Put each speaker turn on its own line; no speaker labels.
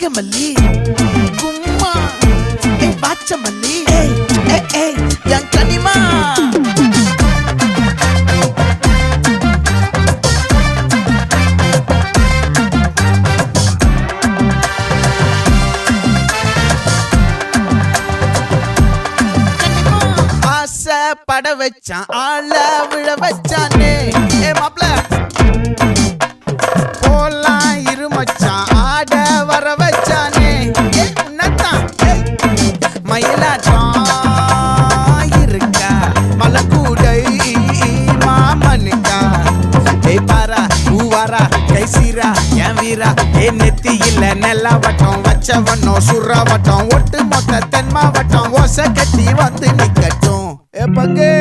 நாகமல்லி கும்மா பாச்சமல்லி என் கனிமா பட வச்சான் ஆள விழ வச்சானே மாப்ள போலாம் இருமச்சான் ஆட வர வச்சானே உன்னதான் மயிலாட்டம் இருக்கா மலக்கூடை மாமனுக்கா பாரா பூவாரா கைசீரா என் வீரா நெத்தி இல்ல நெல்லாவட்டம் வச்சவட்டம் சுறாவட்டம் ஒட்டு மொத்த தென் மாவட்டம் ஓசை கட்டி வந்து நிக்கட்டும் பங்கே